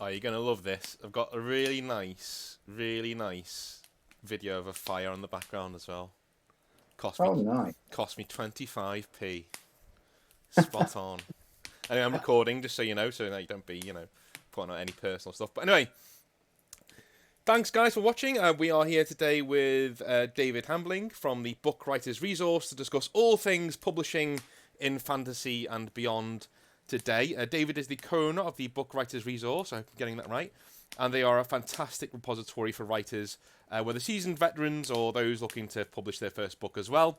Oh, you're going to love this. I've got a really nice video of a fire on the background as well. Cost me Oh, nice. cost me 25p. Spot on. Anyway, I'm recording just so you know, so that you don't be, putting out any personal stuff. But anyway, thanks guys for watching. We are here today with David Hambling from the Book Writers Resource to discuss all things publishing in fantasy and beyond today. David is the co-owner of the Book Writers Resource, I hope I'm getting that right, and they are a fantastic repository for writers, whether seasoned veterans or those looking to publish their first book as well.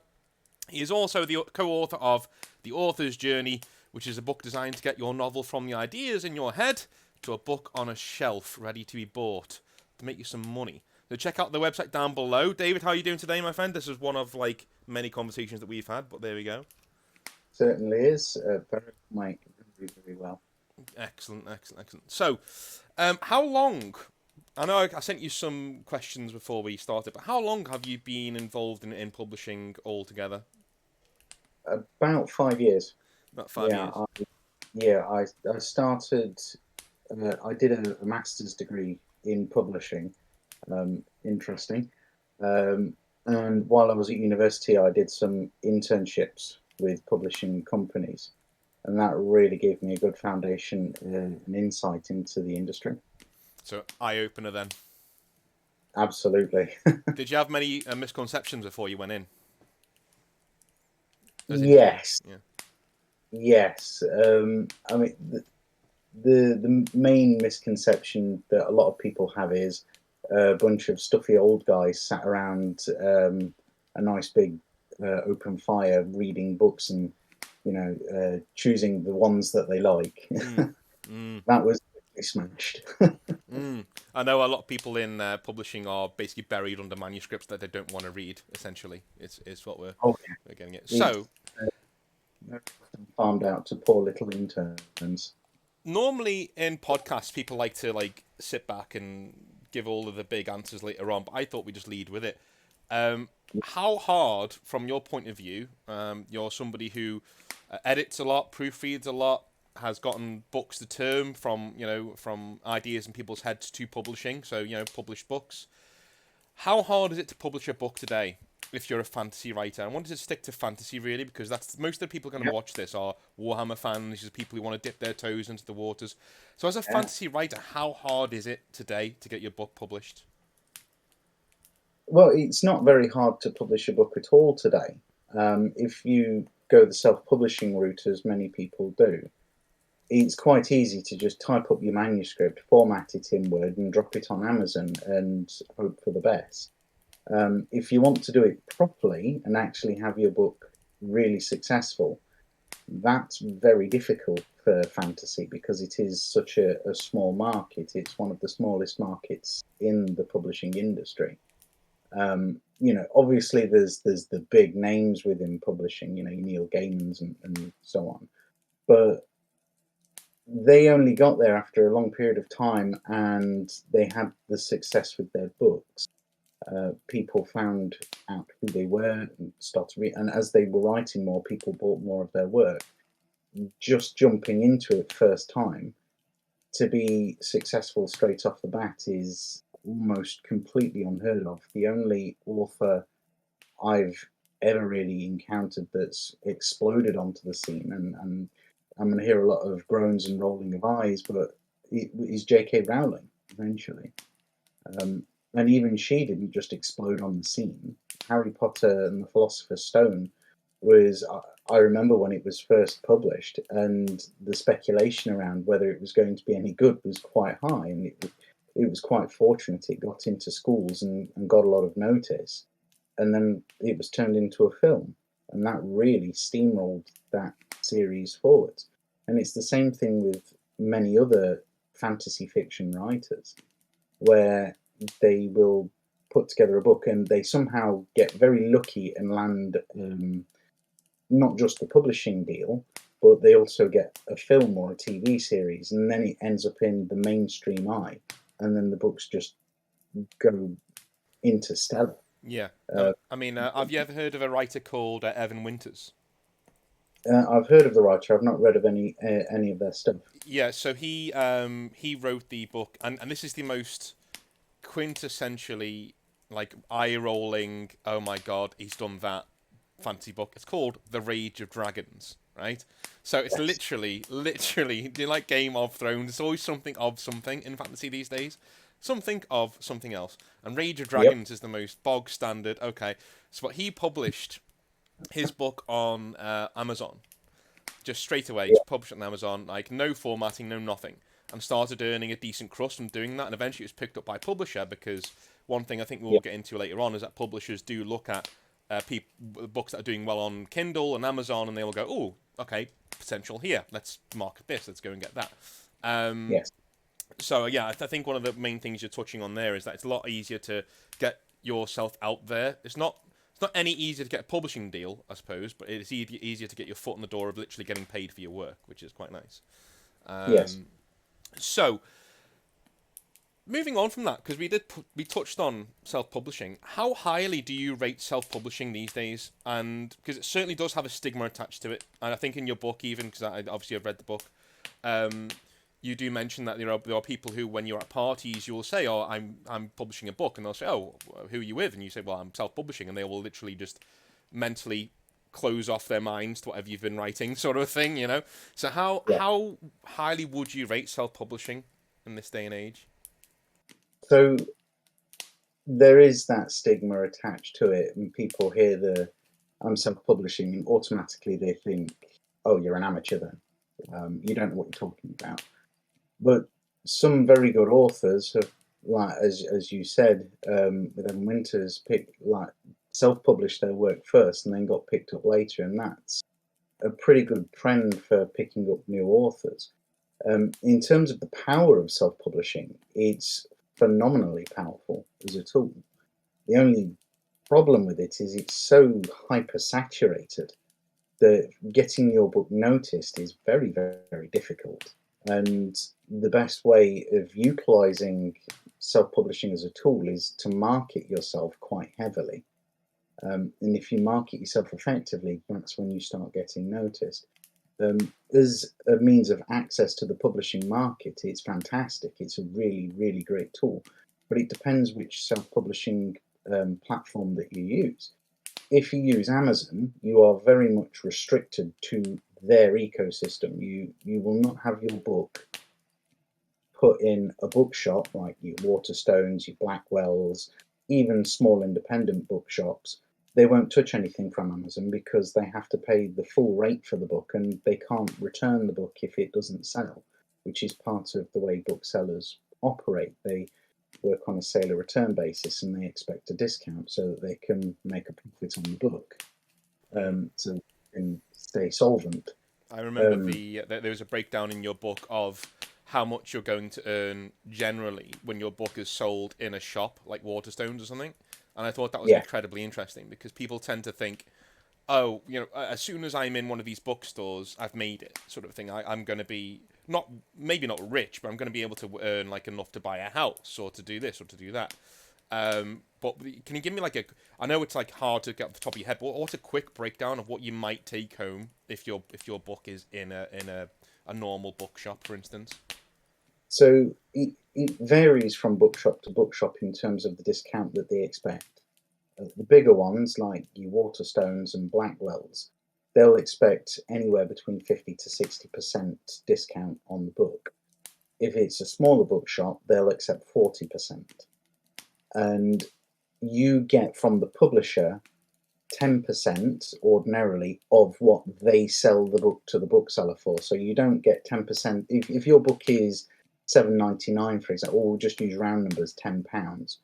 He is also the co-author of The Author's Journey, which is a book designed to get your novel from the ideas in your head to a book on a shelf ready to be bought to make you some money. So check out the website down below. David, how are you doing today, my friend? This is one of many conversations that we've had, but there we go. Certainly is. Mike, very, very well. Excellent. So, how long? I know I sent you some questions before we started, but how long have you been involved in publishing altogether? About 5 years. About 5 years. I started. I did a master's degree in publishing. Interesting. And while I was at university, I did some internships with publishing companies, and that really gave me a good foundation and insight into the industry. So, eye-opener then. Absolutely. Did you have many misconceptions before you went in? Yes. Yeah. Yes. I mean, the main misconception that a lot of people have is a bunch of stuffy old guys sat around a nice big open fire reading books and choosing the ones that they like. That was smashed. I know a lot of people in publishing are basically buried under manuscripts that they don't want to read. Essentially, it's what we're getting at. So, farmed out to poor little interns. Normally in podcasts, people like to sit back and give all of the big answers later on, but I thought we'd just lead with it. How hard, from your point of view, you're somebody who edits a lot, proofreads a lot, has gotten books to term from ideas in people's heads to publishing, so published books. How hard is it to publish a book today if you're a fantasy writer? I wanted to stick to fantasy really because that's most of the people going to watch this are Warhammer fans, just people who want to dip their toes into the waters. So as a fantasy writer, how hard is it today to get your book published? Well, it's not very hard to publish a book at all today. If you go the self-publishing route, as many people do, it's quite easy to just type up your manuscript, format it in Word, and drop it on Amazon and hope for the best. If you want to do it properly and actually have your book really successful, that's very difficult for fantasy because it is such a small market. It's one of the smallest markets in the publishing industry. Obviously there's the big names within publishing, Neil Gaiman's and so on, but they only got there after a long period of time, and they had the success with their books. People found out who they were and started reading, and as they were writing more, people bought more of their work. Just jumping into it first time to be successful straight off the bat is almost completely unheard of. The only author I've ever really encountered that's exploded onto the scene, and I'm going to hear a lot of groans and rolling of eyes, but it is J.K. Rowling eventually. And even she didn't just explode on the scene. Harry Potter and the Philosopher's Stone was, I remember when it was first published, and the speculation around whether it was going to be any good was quite high, and it was quite fortunate it got into schools and got a lot of notice. And then it was turned into a film, and that really steamrolled that series forward. And it's the same thing with many other fantasy fiction writers, where they will put together a book and they somehow get very lucky and land not just the publishing deal, but they also get a film or a TV series, and then it ends up in the mainstream eye, and then the books just go interstellar. Yeah. I mean, have you ever heard of a writer called Evan Winters? I've heard of the writer. I've not read of any of their stuff. Yeah, so he wrote the book, and this is the most quintessentially like eye rolling. Oh my god, he's done that fantasy book. It's called The Rage of Dragons, right? So it's Yes. literally. Do you like Game of Thrones? It's always something of something in fantasy these days. Something of something else. And Rage of Yep. Dragons is the most bog standard. Okay, so what he published his book on Amazon just straight away, Yeah. just published it on Amazon, like no formatting, no nothing, and started earning a decent crust from doing that. And eventually, it was picked up by a publisher because one thing I think we'll Yeah. get into later on is that publishers do look at books that are doing well on Kindle and Amazon, and they will go, "Oh, okay, potential here. Let's market this. Let's go and get that." Um, Yes. so yeah, I think one of the main things you're touching on there is that it's a lot easier to get yourself out there. It's not any easier to get a publishing deal, I suppose, but it's easier to get your foot in the door of literally getting paid for your work, which is quite nice. Yes. So moving on from that, because we touched on self-publishing. How highly do you rate self-publishing these days? And because it certainly does have a stigma attached to it, and I think in your book, even because I obviously I've read the book, um, you do mention that there are people who, when you're at parties, you'll say, "Oh, I'm publishing a book," and they'll say, "Oh, who are you with?" And you say, "Well, I'm self-publishing," and they will literally just mentally close off their minds to whatever you've been writing, sort of thing, you know. So Yeah. how highly would you rate self-publishing in this day and age? So there is that stigma attached to it, and people hear the I'm self-publishing, and automatically they think, "Oh, you're an amateur then. You don't know what you're talking about." But some very good authors have, like as you said, with Evan Winters, self-published their work first and then got picked up later, and that's a pretty good trend for picking up new authors. In terms of the power of self-publishing, it's phenomenally powerful as a tool. The only problem with it is it's so hyper-saturated that getting your book noticed is very, very, very difficult. And the best way of utilizing self-publishing as a tool is to market yourself quite heavily. And if you market yourself effectively, that's when you start getting noticed. As a means of access to the publishing market, it's fantastic. It's a really, really great tool, but it depends which self-publishing platform that you use. If you use Amazon, you are very much restricted to their ecosystem. You will not have your book put in a bookshop like your Waterstones, your Blackwells, even small independent bookshops. They won't touch anything from Amazon because they have to pay the full rate for the book and they can't return the book if it doesn't sell, which is part of the way booksellers operate. They work on a sale or return basis and they expect a discount so that they can make a profit on the book, Mm. so they can stay solvent. I remember Um, there was a breakdown in your book of how much you're going to earn generally when your book is sold in a shop like Waterstones or something, and I thought that was yeah, incredibly interesting because people tend to think, oh, as soon as I'm in one of these bookstores, I've made it, sort of thing. I'm going to be not maybe not rich, but I'm going to be able to earn like enough to buy a house or to do this or to do that. But can you give me like I know it's like hard to get off the top of your head, but what's a quick breakdown of what you might take home if your book is in a normal bookshop, for instance? so it varies from bookshop to bookshop in terms of the discount that they expect. The bigger ones, like your Waterstones and Blackwells, they'll expect anywhere between 50 to 60% discount on the book. If it's a smaller bookshop, they'll accept 40%. And you get from the publisher 10% ordinarily of what they sell the book to the bookseller for. So you don't get 10%. If your book is 7.99, for example, or we'll just use round numbers, £10.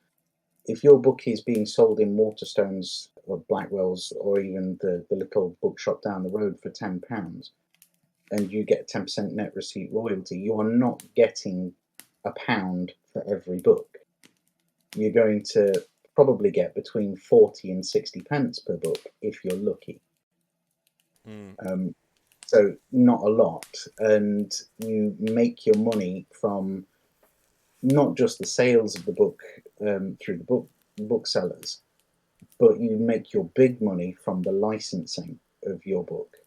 If your book is being sold in Waterstones or Blackwell's or even the little bookshop down the road for £10 and you get 10% net receipt royalty, you are not getting a pound for every book. You're going to probably get between 40 and 60 pence per book if you're lucky. Mm. Um, so not a lot. And you make your money from not just the sales of the book through the booksellers, but you make your big money from the licensing of your book.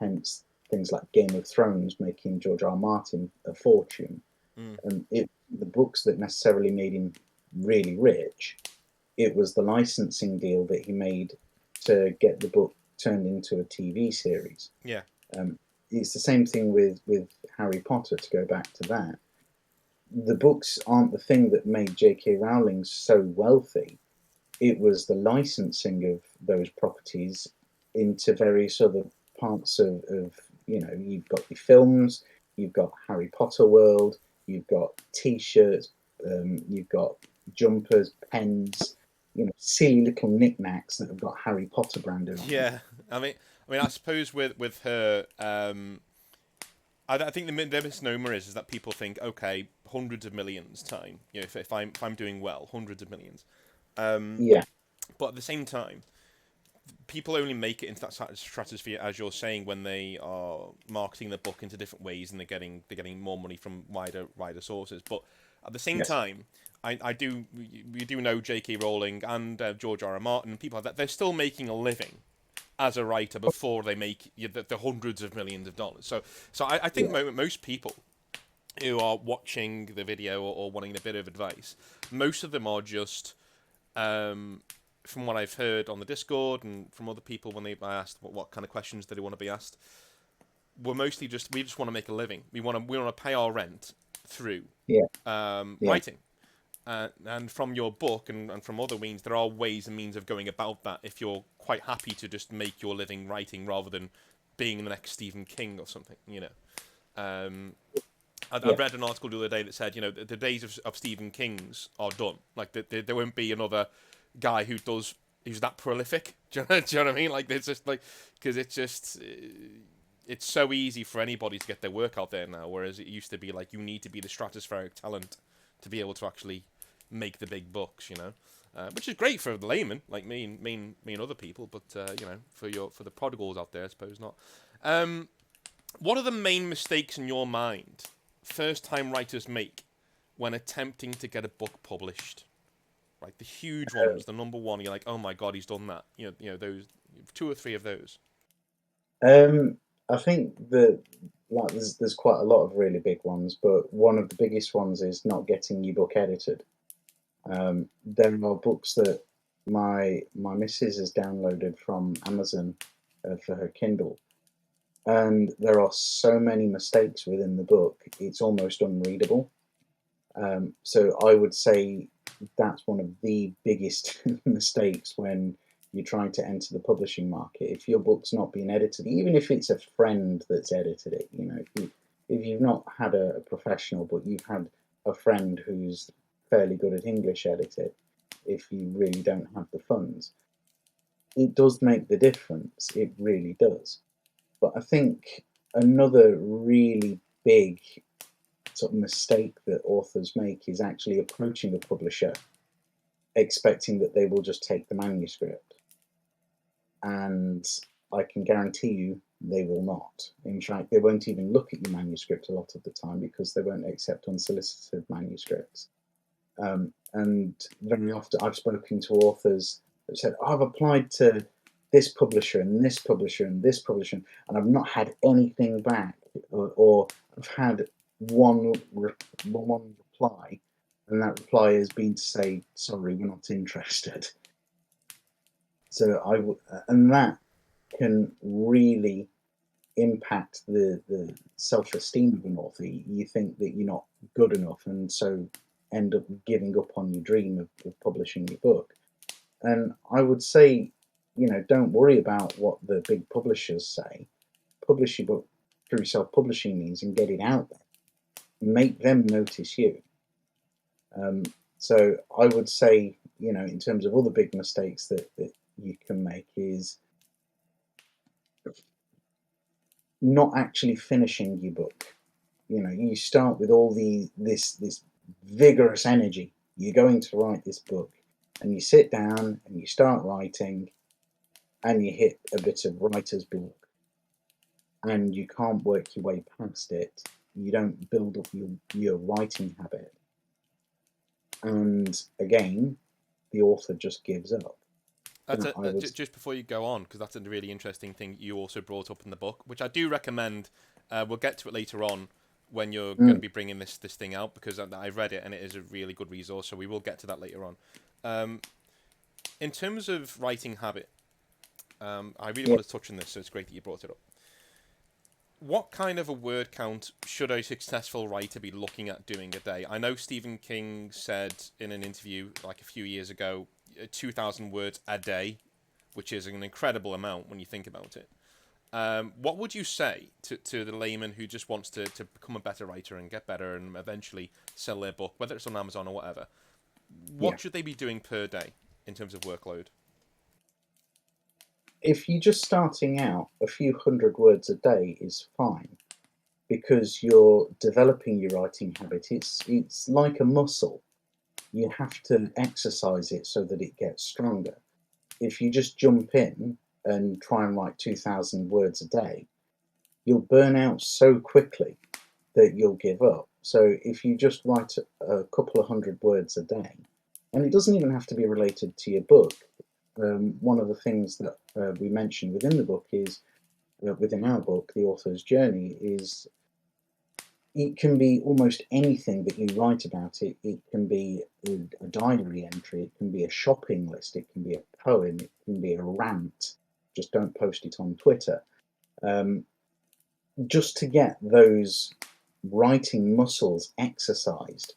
hence things like Game of Thrones making George R. R. Martin a fortune. Mm. And the books that necessarily made him really rich, it was the licensing deal that he made to get the book turned into a TV series. Yeah. It's the same thing with Harry Potter, to go back to that. The books aren't the thing that made J.K. Rowling so wealthy. It was the licensing of those properties into various other parts of you've got your films, you've got Harry Potter World, you've got T-shirts, you've got jumpers, pens, silly little knickknacks that have got Harry Potter branded on them. Yeah. I suppose with her, I think the misnomer is that people think, okay, hundreds of millions time. If I'm doing well, hundreds of millions. Yeah, But at the same time, people only make it into that stratosphere, as you're saying, when they are marketing the book into different ways and they're getting more money from wider sources. But at the same yes, time, we do know J.K. Rowling and George R. R. Martin, people like that. They're still making a living as a writer before they make the hundreds of millions of dollars. So I think yeah, most people who are watching the video or wanting a bit of advice, most of them are just, from what I've heard on the Discord and from other people when I asked what kind of questions do they want to be asked, we just want to make a living. We want to pay our rent through yeah, yeah, writing. And from your book and from other means, there are ways and means of going about that if you're quite happy to just make your living writing rather than being the next Stephen King or something, I yeah, read an article the other day that said, the days of Stephen King's are done. Like, there won't be another guy who's that prolific. Do you know what I mean? Like, it's just like, because it's so easy for anybody to get their work out there now, whereas it used to be like you need to be the stratospheric talent to be able to actually make the big bucks, which is great for the layman like me and other people, but for the prodigals out there, I suppose not. What are the main mistakes in your mind first-time writers make when attempting to get a book published? Right, the huge ones, the number one. You're like, oh my god, he's done that. Those 2 or 3 of those. I think that like there's quite a lot of really big ones, but one of the biggest ones is not getting your book edited. There are books that my missus has downloaded from Amazon for her Kindle, and there are so many mistakes within the book, it's almost unreadable. So I would say that's one of the biggest mistakes when you're trying to enter the publishing market. If your book's not being edited, even if it's a friend that's edited it, if you've not had a professional, but you've had a friend who's fairly good at English edited, if you really don't have the funds, it does make the difference. It really does. But I think another really big sort of mistake that authors make is actually approaching a publisher expecting that they will just take the manuscript. And I can guarantee you they will not. In fact, they won't even look at your manuscript a lot of the time because they won't accept unsolicited manuscripts. And very often I've spoken to authors that said, oh, I've applied to this publisher and this publisher and this publisher, and I've not had anything back, or I've had one reply, and that reply has been to say, sorry, we're not interested. So and that can really impact the self-esteem of an author. You think that you're not good enough, and so end up giving up on your dream of publishing your book. And I would say, don't worry about what the big publishers say. Publish your book through self-publishing means and get it out there. Make them notice you. So I would say, in terms of other big mistakes that you can make is not actually finishing your book. You start with all this vigorous energy. You're going to write this book, and you sit down and you start writing, and you hit a bit of writer's block, and you can't work your way past it. You don't build up your writing habit, and again, the author just gives up. That I would. Just before you go on, because that's a really interesting thing you also brought up in the book, which I do recommend. We'll get to it later on when you're going to be bringing this thing out, because I've read it and it is a really good resource. So we will get to that later on. In terms of writing habit, I really want to touch on this, so it's great that you brought it up. What kind of a word count should a successful writer be looking at doing a day? I know Stephen King said in an interview like a few years ago, 2,000 words a day, which is an incredible amount when you think about it. What would you say to the layman who just wants to become a better writer and get better and eventually sell their book, whether it's on Amazon or whatever? What should they be doing per day in terms of workload? If you're just starting out, a few hundred words a day is fine because you're developing your writing habit. It's like a muscle. You have to exercise it so that it gets stronger. If you just jump in and try and write 2,000 words a day, you'll burn out so quickly that you'll give up. So if you just write a couple of hundred words a day, and it doesn't even have to be related to your book. One of the things that we mentioned within the book is, within our book, The Author's Journey, is it can be almost anything that you write about. It can be a diary entry, it can be a shopping list, it can be a poem, it can be a rant. Just don't post it on Twitter. Just to get those writing muscles exercised.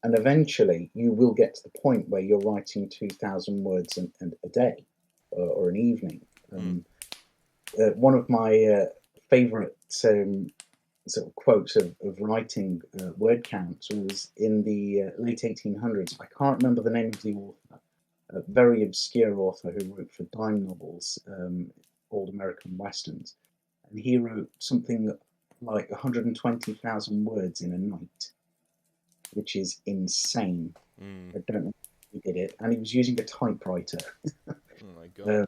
And eventually you will get to the point where you're writing 2,000 words a day or an evening. One of my favourite sort of quotes of writing word counts was in the late 1800s. I can't remember the name of the author, a very obscure author who wrote for dime novels, old American westerns. And he wrote something like 120,000 words in a night, which is insane. I don't know how he did it. And he was using a typewriter. Oh my God.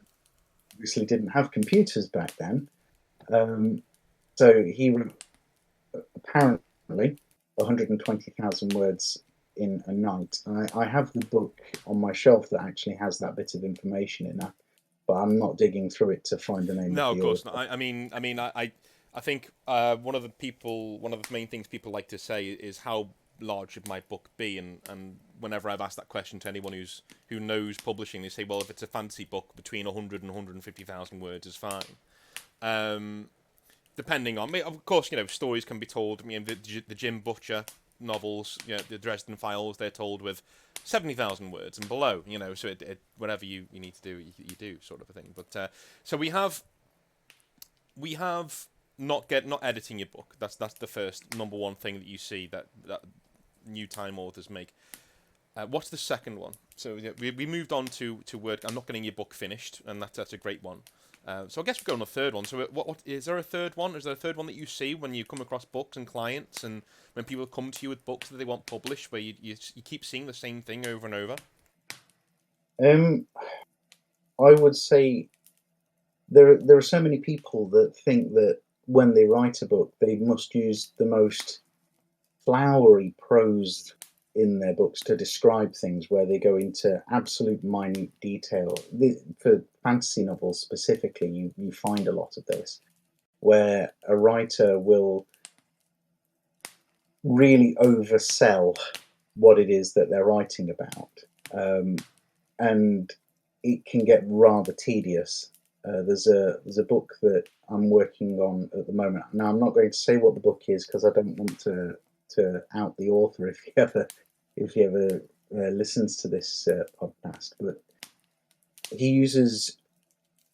Obviously didn't have computers back then. So he wrote apparently 120,000 words in a night. I have the book on my shelf that actually has that bit of information in it, but I'm not digging through it to find the name No, of of the course author. not. I think one of the main things people like to say is how large should my book be, and whenever I've asked that question to anyone who knows publishing, they say, well, if it's a fancy book, between 100 and 150,000 words is fine. Depending on, of course, stories can be told. I mean, the Jim Butcher novels, the Dresden Files, they're told with 70,000 words and below. So whatever you need to do, you do, sort of a thing. But so we have not editing your book. That's the first number one thing that you see that new time authors make. What's the second one? So we moved on to word. I'm not getting your book finished, and that's a great one. So I guess we go on a third one. So what is there a third one? Is there a third one that you see when you come across books and clients, and when people come to you with books that they want published, where you keep seeing the same thing over and over? I would say there are so many people that think that when they write a book, they must use the most flowery prose in their books to describe things, where they go into absolute minute detail. For fantasy novels specifically, you find a lot of this, where a writer will really oversell what it is that they're writing about, and it can get rather tedious. There's a book that I'm working on at the moment. Now, I'm not going to say what the book is because I don't want to out the author if he ever listens to this podcast. But he uses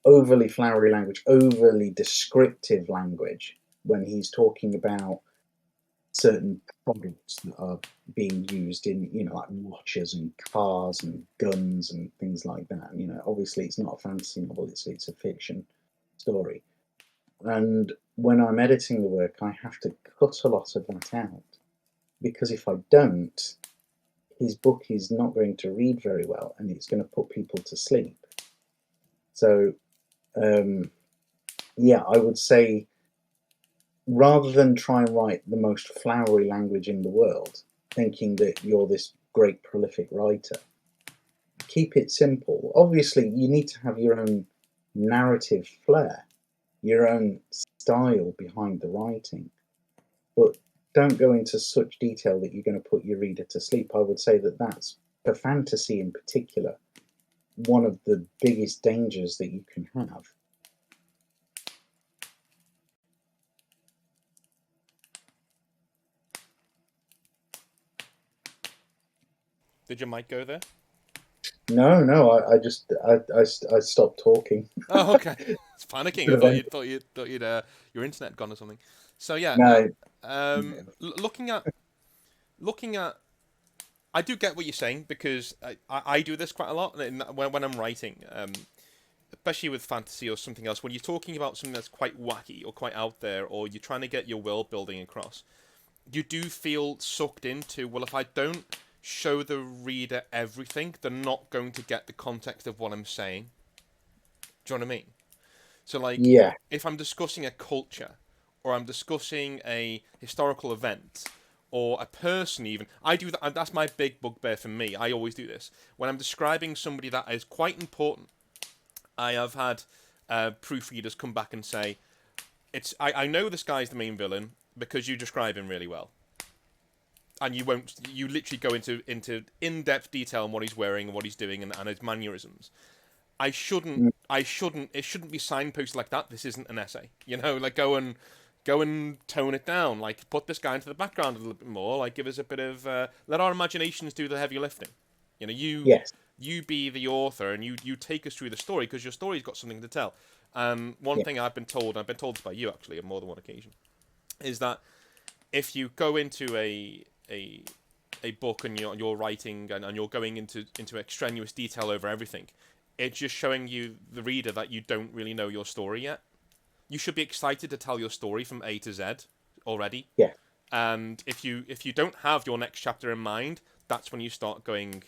overly flowery language, overly descriptive language when he's talking about certain products that are being used in, like watches and cars and guns and things like that. Obviously it's not a fantasy novel; it's a fiction story. And when I'm editing the work, I have to cut a lot of that out, because if I don't, his book is not going to read very well, and it's going to put people to sleep. So, yeah, I would say, rather than try and write the most flowery language in the world, thinking that you're this great prolific writer, keep it simple. Obviously, you need to have your own narrative flair, your own style behind the writing, but don't go into such detail that you're going to put your reader to sleep. I would say that that's, for fantasy in particular, one of the biggest dangers that you can have. Did your mic go there? No, I stopped talking. Oh, okay. It's panicking. I thought you'd your internet gone or something. So yeah, No, looking at, I do get what you're saying, because I do this quite a lot when I'm writing, especially with fantasy or something else. When you're talking about something that's quite wacky or quite out there, or you're trying to get your world building across, you do feel sucked into, well, if I don't show the reader everything, they're not going to get the context of what I'm saying. Do you know what I mean? So, like, yeah, if I'm discussing a culture, or I'm discussing a historical event, or a person even, I do that. That's my big bugbear for me. I always do this. When I'm describing somebody that is quite important, I have had proofreaders come back and say, I know this guy's the main villain because you describe him really well. And you literally go into in-depth detail on what he's wearing and what he's doing and his mannerisms. It shouldn't be signposted like that. This isn't an essay. Like, go and tone it down. Like, put this guy into the background a little bit more. Like, give us a bit of, let our imaginations do the heavy lifting. yes, You be the author, and you take us through the story, because your story's got something to tell. One yeah, thing I've been told this by you actually on more than one occasion, is that if you go into a book and you're writing and you're going into extraneous detail over everything, it's just showing you, the reader, that you don't really know your story yet. You should be excited to tell your story from A to Z already. yeah. And if you don't have your next chapter in mind, that's when you start going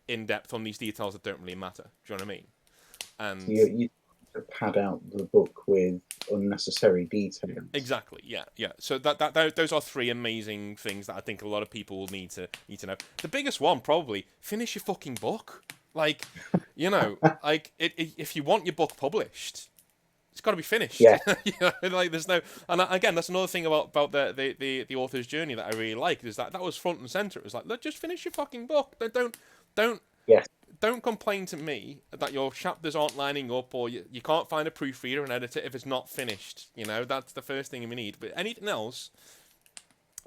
in depth on these details that don't really matter. Do you know what I mean? So And you pad out the book with unnecessary details. exactly, yeah. So those are three amazing things that I think a lot of people will need to know. The biggest one, probably, finish your fucking book. Like, like if you want your book published, it's got to be finished. Yeah, Like, there's no. And again, that's another thing about the author's journey that I really liked, is that was front and center. It was like, look, just finish your fucking book. Don't yes, don't complain to me that your chapters aren't lining up, or you can't find a proofreader and editor if it's not finished. That's the first thing we need. But anything else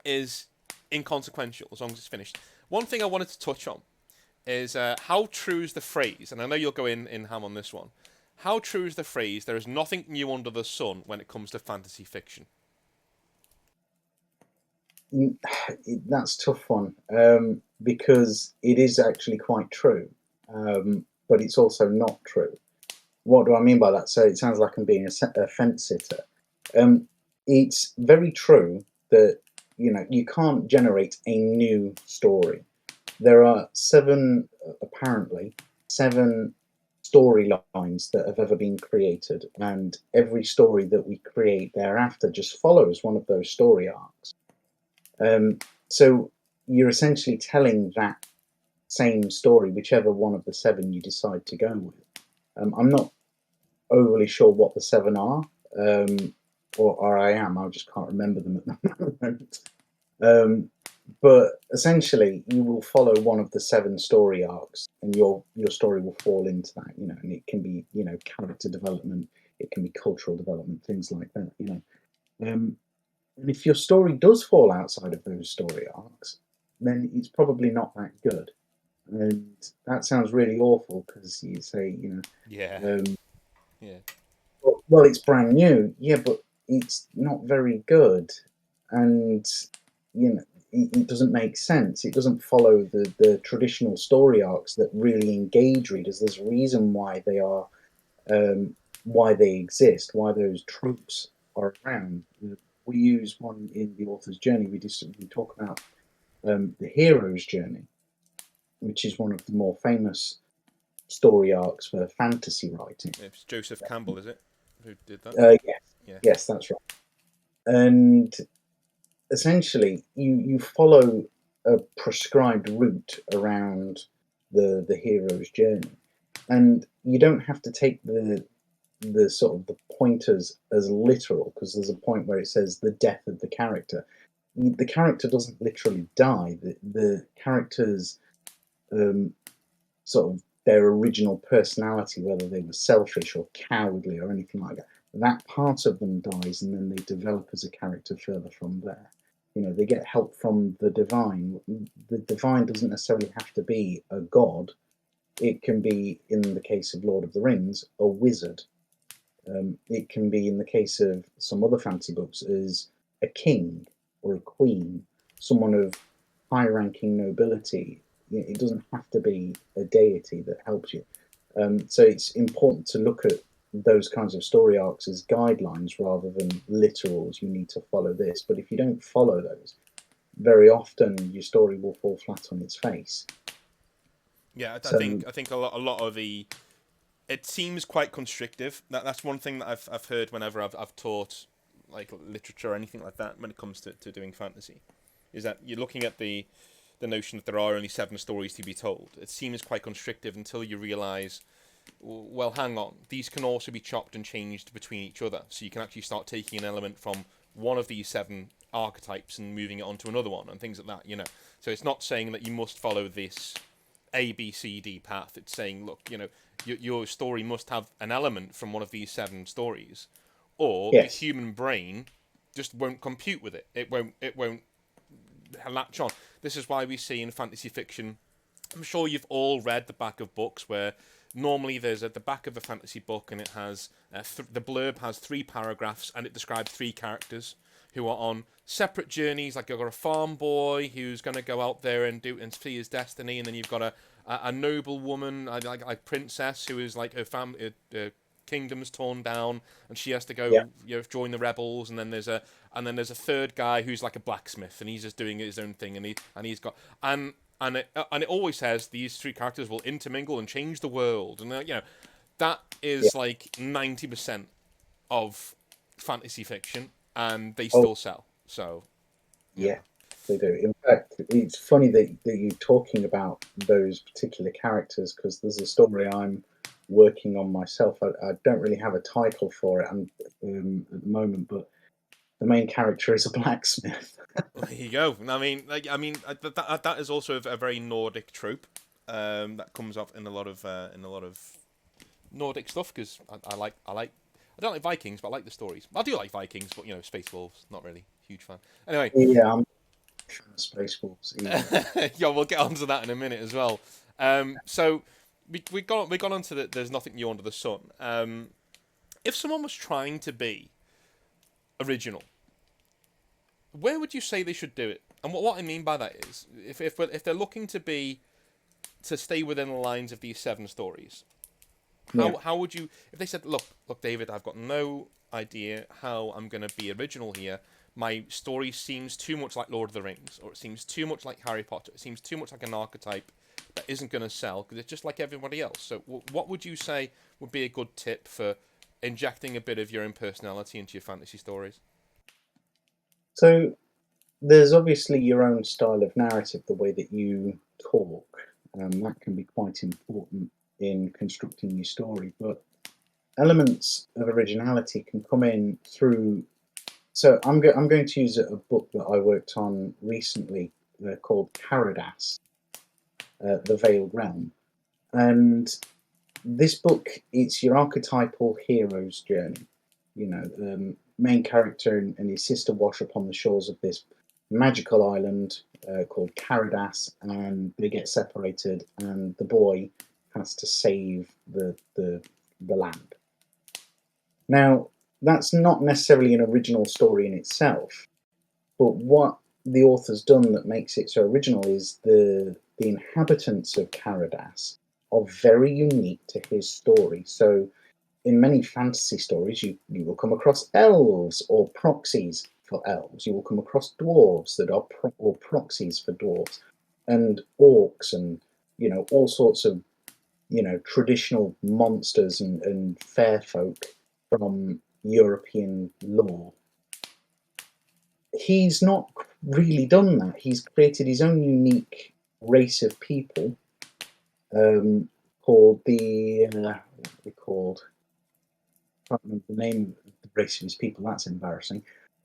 is inconsequential as long as it's finished. One thing I wanted to touch on is how true is the phrase, and I know you'll go in ham on this one. How true is the phrase, there is nothing new under the sun when it comes to fantasy fiction? that's a tough one, because it is actually quite true, but it's also not true. What do I mean by that? So it sounds like I'm being a fence sitter. It's very true that you can't generate a new story. There are apparently seven storylines that have ever been created, and every story that we create thereafter just follows one of those story arcs. So you're essentially telling that same story, whichever one of the seven you decide to go with. I'm not overly sure what the seven are, or I am. I just can't remember them at the moment. But essentially, you will follow one of the seven story arcs, and your story will fall into that. And it can be character development, it can be cultural development, things like that. And if your story does fall outside of those story arcs, then it's probably not that good. And that sounds really awful, because you say, Yeah, um, yeah, well, it's brand new, yeah, but it's not very good, and it doesn't make sense. It doesn't follow the traditional story arcs that really engage readers. There's a reason why they are, why they exist, why those tropes are around. We use one in the author's journey. We talk about the hero's journey, which is one of the more famous story arcs for fantasy writing. it's Joseph Campbell, is it, who did that? Yes, Yeah. yes, that's right. And essentially, you follow a prescribed route around the hero's journey. And you don't have to take the sort of the pointers as literal, because there's a point where it says the death of the character. The character doesn't literally die. The character's sort of their original personality, whether they were selfish or cowardly or anything like that, that part of them dies, and then they develop as a character further from there. You know, they get help from the divine. The divine doesn't necessarily have to be a god. It can be, in the case of Lord of the Rings, a wizard. It can be, in the case of some other fantasy books, as a king or a queen, someone of high-ranking nobility. It doesn't have to be a deity that helps you. So it's important to look at those kinds of story arcs as guidelines rather than literals. You need to follow this. But if you don't follow those, very often your story will fall flat on its face. Yeah, So I think a lot of the it seems quite constrictive. That's one thing that I've heard whenever I've taught like literature or anything like that when it comes to doing fantasy, is that you're looking at the notion that there are only 7 stories to be told. It seems quite constrictive until you realise, well, hang on, these can also be chopped and changed between each other. So you can actually start taking an element from one of these 7 archetypes and moving it onto another one and things like that, you know. So it's not saying that you must follow this A, B, C, D path. It's saying, look, you know, your story must have an element from one of these 7 stories, or the yes, human brain just won't compute with it. It won't latch on. This is why we see in fantasy fiction, I'm sure you've all read the back of books where normally there's at the back of a fantasy book and it has the blurb has 3 paragraphs and it describes 3 characters who are on separate journeys. Like you've got a farm boy who's going to go out there and do and see his destiny, and then you've got a noble woman like princess who is like her family. Kingdom's torn down and she has to go, yeah, you know, join the rebels, and then there's a third guy who's like a blacksmith and he's just doing his own thing, and he's got and it always says these 3 characters will intermingle and change the world, and you know that yeah. is like 90% of fantasy fiction, and they Oh, still sell. So you know, yeah, they do. In fact, it's funny that you're talking about those particular characters, because there's a story I'm working on myself. I don't really have a title for it at the moment, but the main character is a blacksmith. there you go. That is also a very Nordic trope that comes up in a lot of Nordic stuff, because I don't like Vikings, but I like the stories. I do like Vikings, but you know, Space Wolves, not really huge fan. Anyway, Yeah, I'm a fan of Space Wolves either. yeah, we'll get onto that in a minute as well. So we got onto the there's nothing new under the sun. If someone was trying to be original, where would you say they should do it? And what I mean by that is, if they're looking to stay within the lines of these 7 stories, Yeah, how would you, if they said, look, David, I've got no idea how I'm going to be original here. My story seems too much like Lord of the Rings, or it seems too much like Harry Potter. It seems too much like an archetype that isn't going to sell because it's just like everybody else. So, what would you say would be a good tip for injecting a bit of your own personality into your fantasy stories? so there's obviously your own style of narrative, the way that you talk. That can be quite important in constructing your story, but elements of originality can come in through. So I'm going to use a book that I worked on recently called Caradas, The Veiled Realm. And this book, it's your archetypal hero's journey. You know, main character and his sister wash up on the shores of this magical island called Caradas, and they get separated, and the boy has to save the land. Now, that's not necessarily an original story in itself, but what the author's done that makes it so original is the inhabitants of Caradas are very unique to his story. So in many fantasy stories, you will come across elves or proxies for elves. You will come across dwarves that are or proxies for dwarves, and orcs, and all sorts of traditional monsters and fair folk from European lore. He's not really done that. He's created his own unique race of people, called the what are they called? I can't remember the name of the race of these people. That's embarrassing.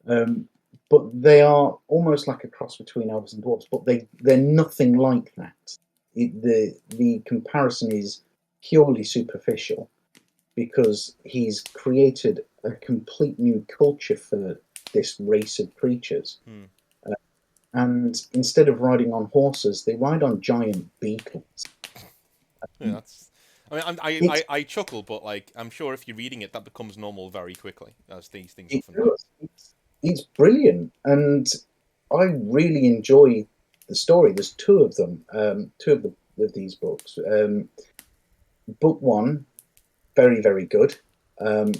Um, but they are almost like a cross between elves and dwarves, but they're nothing like that. The comparison is purely superficial because he's created a complete new culture for this race of creatures. Hmm. And instead of riding on horses, they ride on giant beetles. Yeah, that's. I mean, It's I chuckle, but like, I'm sure if you're reading it, that becomes normal very quickly, as these things it often do. does. It's brilliant, and I really enjoy the story. There's two of them, of these books. Book one, very very good. Um,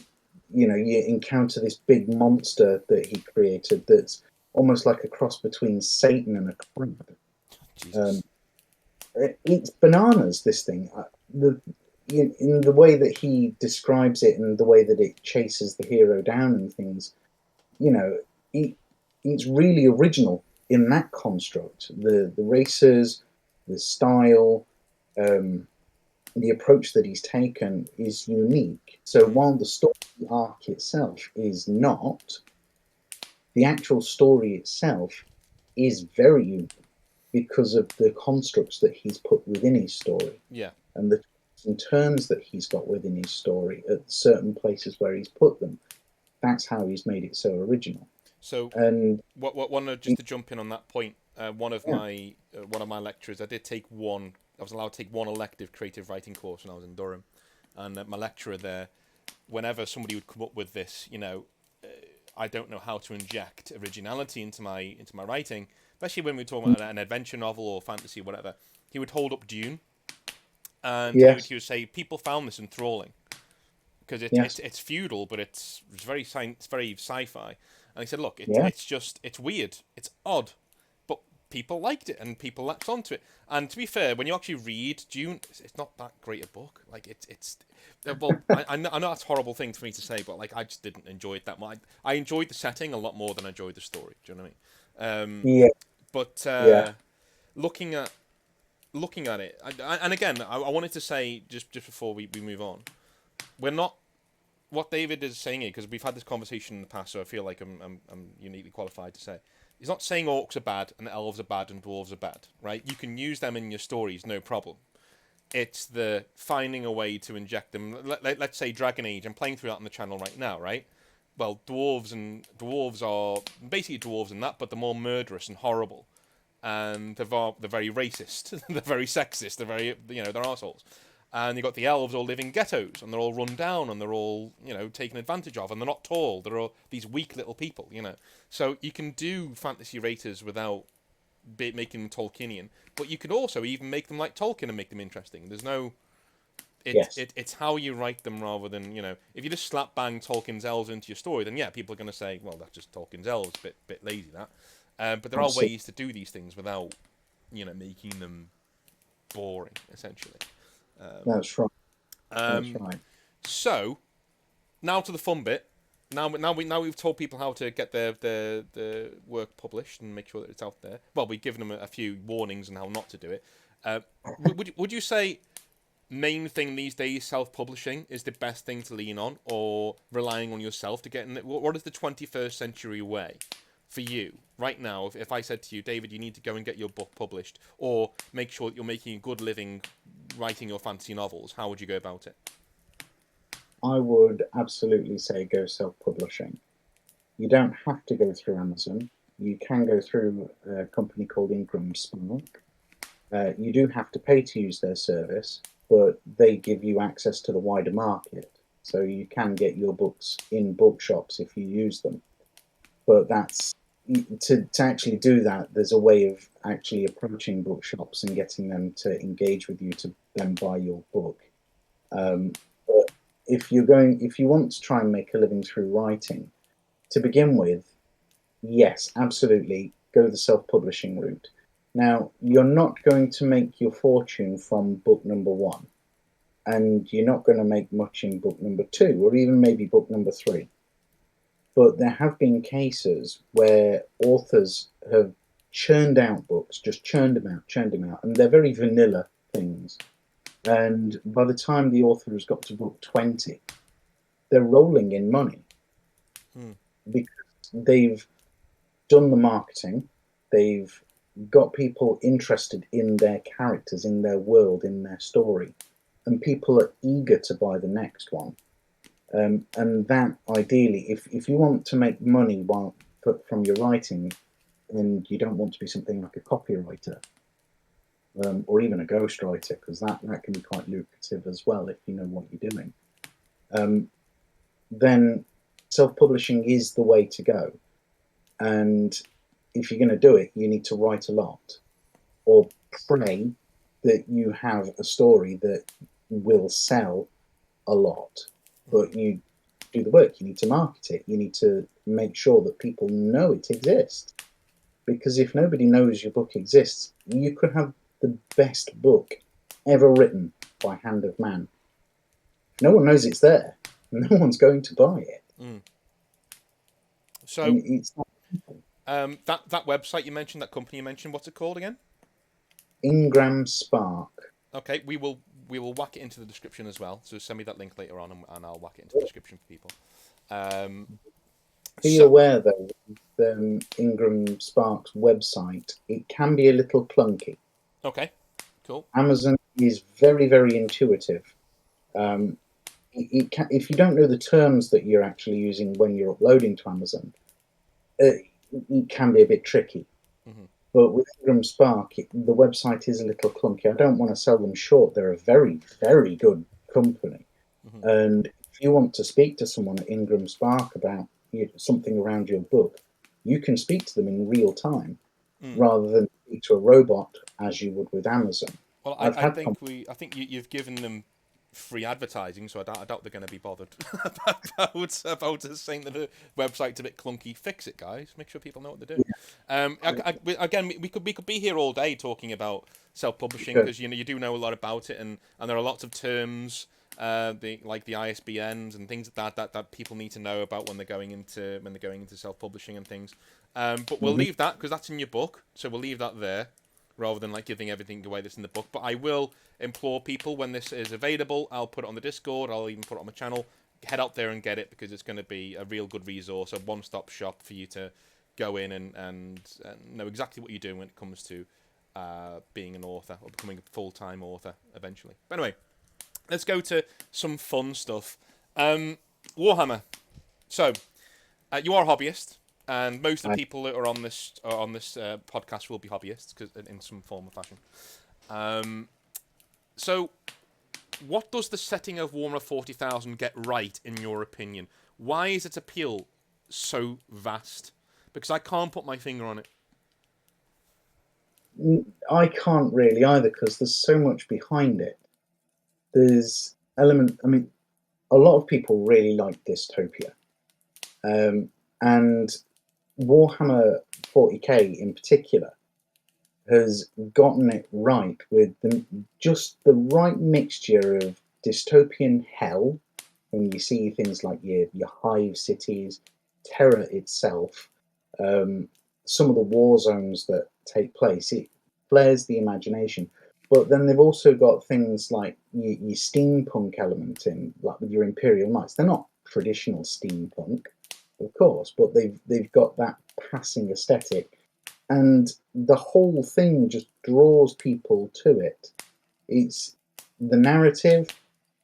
you encounter this big monster that he created that's almost like a cross between Satan and a crab. Um, Jesus. it's bananas. This thing, the in the way that he describes it and the way that it chases the hero down and things. You know, it, it's really original in that construct. The racers, the style, um, the approach that he's taken is unique. So Hmm. while the story arc itself is not, the actual story itself is very unique because of the constructs that he's put within his story Yeah. and the twists and turns that he's got within his story at certain places where he's put them. That's how he's made it so original. So, And just to jump in on that point, yeah, one of my lecturers, I did take one. I was allowed to take one elective creative writing course when I was in Durham, and my lecturer there, whenever somebody would come up with this, I don't know how to inject originality into my writing, especially when we were talking about an adventure novel or fantasy, whatever. He would hold up Dune, and yes, he would say people found this enthralling because yes, it's feudal, but it's very it's very sci-fi. And he said, look, yeah, it's weird, it's odd, but people liked it and people latched onto it. And to be fair, when you actually read Dune, it's not that great a book. Like it's well, I know that's a horrible thing for me to say, but like I just didn't enjoy it that much. I enjoyed the setting a lot more than I enjoyed the story. Do you know what I mean? yeah, But yeah. looking at it, and again, I wanted to say just before we move on, we're not what David is saying here, because we've had this conversation in the past, so I feel like I'm uniquely qualified to say. He's not saying orcs are bad and elves are bad and dwarves are bad, right? You can use them in your stories, no problem. It's the finding a way to inject them. Let's say Dragon Age. I'm playing through that on the channel right now, right? Well, dwarves are basically dwarves in that, but they're more murderous and horrible, and they're very racist, they're very sexist, they're very they're assholes. And you've got the elves all live in ghettos, and they're all run down, and they're all taken advantage of, and they're not tall. They're all these weak little people. So you can do fantasy races without making them Tolkienian, but you could also even make them like Tolkien and make them interesting. There's no Yes, it's how you write them rather than if you just slap bang Tolkien's elves into your story, then yeah, people are going to say, well, that's just Tolkien's elves, bit lazy that. But there are absolutely. ways to do these things without making them boring, essentially. That's right. That's Um, right. so now to the fun bit. Now we've told people how to get their work published and make sure that it's out there. Well, we've given them a few warnings on how not to do it. Would you say main thing these days self-publishing is the best thing to lean on, or relying on yourself to get in it? What is the 21st century way for you right now? If I said to you, David, you need to go and get your book published, or make sure that you're making a good living writing your fantasy novels, how would you go about it? I would absolutely say go self-publishing. You don't have to go through Amazon. You can go through a company called Ingram Spark. You do have to pay to use their service, but they give you access to the wider market. So you can get your books in bookshops if you use them. But that's to actually do that, there's a way of actually approaching bookshops and getting them to engage with you to then buy your book. But if you want to try and make a living through writing, to begin with, yes, absolutely, go the self-publishing route. Now, you're not going to make your fortune from book number one, and you're not going to make much in book number two, or even maybe book number three. But there have been cases where authors have churned out books, just churned them out, and they're very vanilla things. And by the time the author has got to book 20, they're rolling in money because they've done the marketing, they've got people interested in their characters, in their world, in their story, and people are eager to buy the next one. And that ideally, if you want to make money from your writing, and you don't want to be something like a copywriter or even a ghostwriter, because that can be quite lucrative as well if you know what you're doing, then self-publishing is the way to go. And if you're going to do it, you need to write a lot, or pray that you have a story that will sell a lot. But you do the work. You need to market it. You need to make sure that people know it exists. Because if nobody knows your book exists, you could have the best book ever written by hand of man. No one knows it's there. No one's going to buy it. So and it's not that website you mentioned, that company you mentioned, what's it called again? Ingram Spark. Okay, we will whack it into the description as well. So send me that link later on, and I'll whack it into the description for people. Be aware though, with Ingram Spark's website, it can be a little clunky. Okay, cool. Amazon is very, very intuitive. If you don't know the terms that you're actually using when you're uploading to Amazon, it can be a bit tricky. But with Ingram Spark, the website is a little clunky. I don't want to sell them short. They're a very, very good company. And if you want to speak to someone at Ingram Spark about something around your book, you can speak to them in real time rather than speak to a robot as you would with Amazon. Well, I think you've given them free advertising, so I doubt they're going to be bothered about us saying that the website's a bit clunky. Fix it, guys. Make sure people know what they're doing. Yeah. Again, we could be here all day talking about self-publishing because you do know a lot about it, and there are lots of terms, like the ISBNs and things like that people need to know about when they're going into self-publishing and things. But we'll leave that because that's in your book, so we'll leave that there, rather than like giving everything away that's in the book. But I will implore people, when this is available, I'll put it on the Discord, I'll even put it on my channel, head out there and get it, because it's going to be a real good resource, a one-stop shop for you to go in and know exactly what you're doing when it comes to being an author, or becoming a full-time author eventually. But anyway, let's go to some fun stuff. Warhammer. So, you are a hobbyist. And most of the people that are on this podcast will be hobbyists, in some form or fashion. So, what does the setting of Warhammer 40,000 get right, in your opinion? Why is its appeal so vast? Because I can't put my finger on it. I can't really either, because there's so much behind it. There's a lot of people really like dystopia. And Warhammer 40k in particular has gotten it right with just the right mixture of dystopian hell, when you see things like your hive cities, terror itself, some of the war zones that take place. It flares the imagination. But then they've also got things like your steampunk element in, like with your Imperial Knights. They're not traditional steampunk, of course, but they've got that passing aesthetic, and the whole thing just draws people to it. It's the narrative,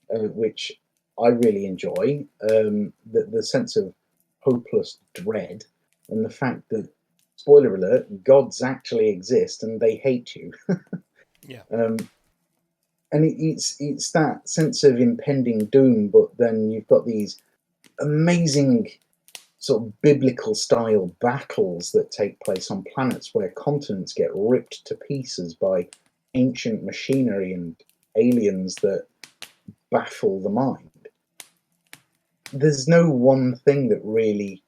which I really enjoy, the sense of hopeless dread, and the fact that, spoiler alert, gods actually exist and they hate you. Yeah. And it's that sense of impending doom, but then you've got these amazing sort of biblical style battles that take place on planets where continents get ripped to pieces by ancient machinery and aliens that baffle the mind. There's no one thing that really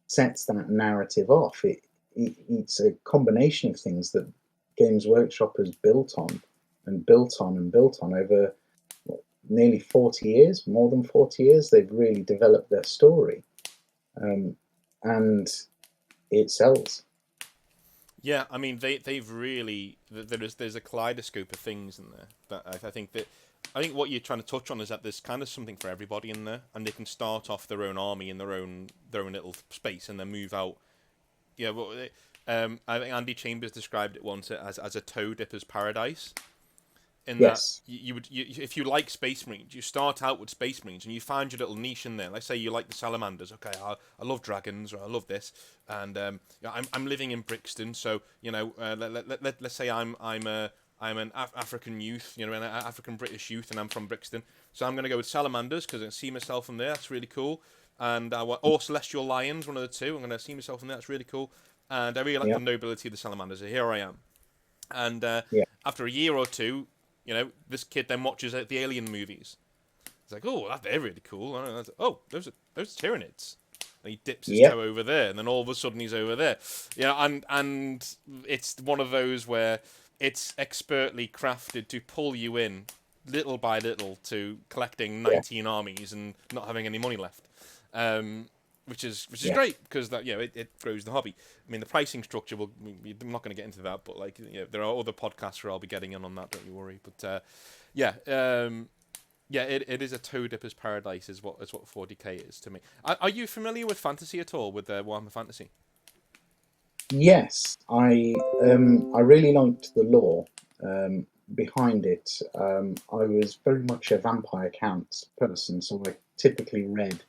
sets that narrative off. It's a combination of things that Games Workshop has built on and built on and built on over nearly 40 years, more than 40 years. They've really developed their story. And it sells. Yeah, I mean they've really there's a kaleidoscope of things in there that I think what you're trying to touch on is that there's kind of something for everybody in there, and they can start off their own army in their own little space and then move out. Yeah, well, I think Andy Chambers described it once as a toe dipper's paradise. In that Yes. if you like Space Marines, you start out with Space Marines and you find your little niche in there. Let's say you like the Salamanders. Okay, I love dragons, or I love this, and I'm living in Brixton, so let's say I'm an African youth, an African British youth, and I'm from Brixton, so I'm gonna go with Salamanders because I can see myself in there. That's really cool, and or Celestial Lions, one of the two. I'm gonna see myself in there. That's really cool, and I really like the Yeah. nobility of the Salamanders. So here I am, and Yeah. after a year or two, this kid then watches the Alien movies. It's like, oh, they're really cool. Oh, those are Tyranids. And he dips his Yeah. toe over there, and then all of a sudden he's over there. And it's one of those where it's expertly crafted to pull you in little by little to collecting Yeah. 19 armies and not having any money left. Which is Yeah. great because that it grows the hobby. I mean, the pricing structure. I'm not going to get into that, but there are other podcasts where I'll be getting in on that. Don't you worry. But yeah, it is a toe dipper's paradise. Is what 40k is to me. Are you familiar with fantasy at all? With Warhammer Fantasy? Yes, I really liked the lore behind it. I was very much a vampire counts person, so I typically read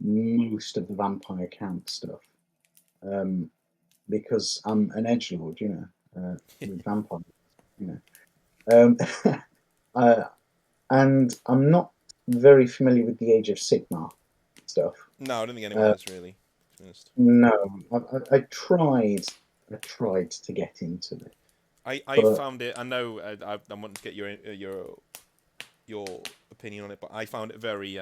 most of the vampire count stuff um, because I'm an edgelord, with vampires, you know. Uh, and I'm not very familiar with the Age of Sigmar stuff. No, I don't think anyone Uh, is really. To be honest. no, I tried. I tried to get into it, I but found it. I know. I want to get your opinion on it, but I found it very.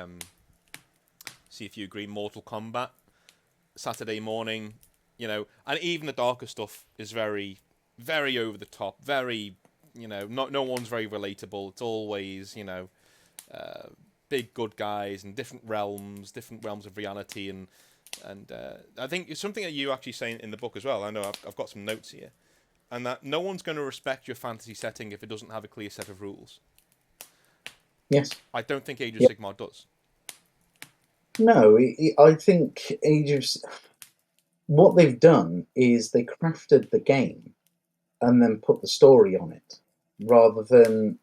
See if you agree. Mortal Kombat. Saturday morning, and even the darker stuff is very, very over the top. Very, not no one's very relatable. It's always, uh, big good guys and different realms of reality, and I think it's something that you actually say in the book as well. I know I've got some notes here, and that no one's going to respect your fantasy setting if it doesn't have a clear set of rules. yes, I don't think Age of yeah, Sigmar does. no, I think what they've done is they crafted the game and then put the story on it, rather than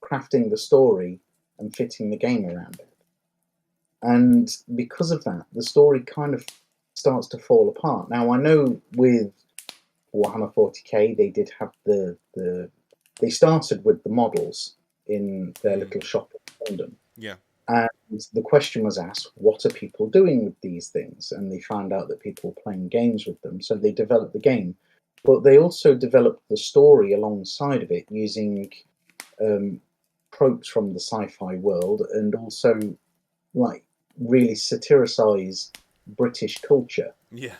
crafting the story and fitting the game around it. And because of that, the story kind of starts to fall apart. Now, I know with Warhammer 40k, they did have they started with the models in their Mm, little shop in London. yeah, And the question was asked, what are people doing with these things? And they found out that people were playing games with them. So they developed the game. But they also developed the story alongside of it using um, tropes from the sci fi world and also like really satirize British culture. yeah,